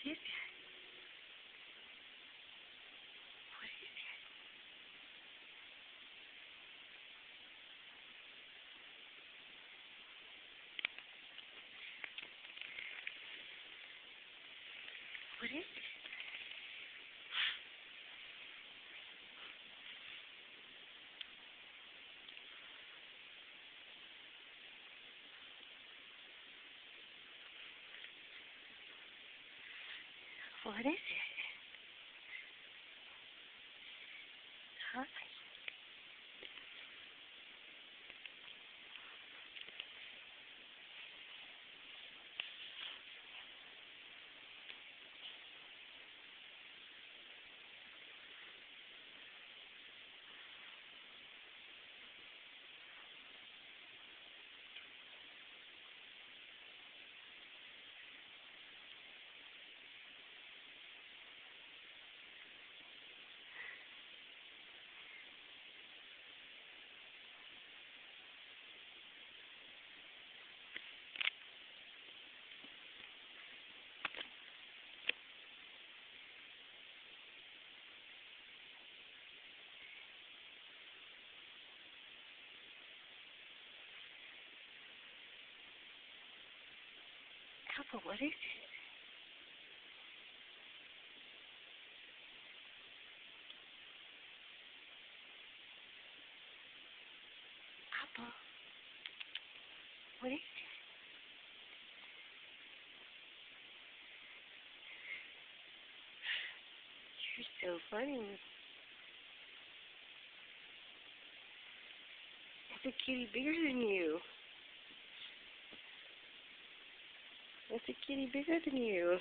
What is it? What is it? What is it? What is it? Huh? Apple, what is it? Apple, what is it? You're so funny. It's a kitty bigger than you. It's a kitty bigger than you.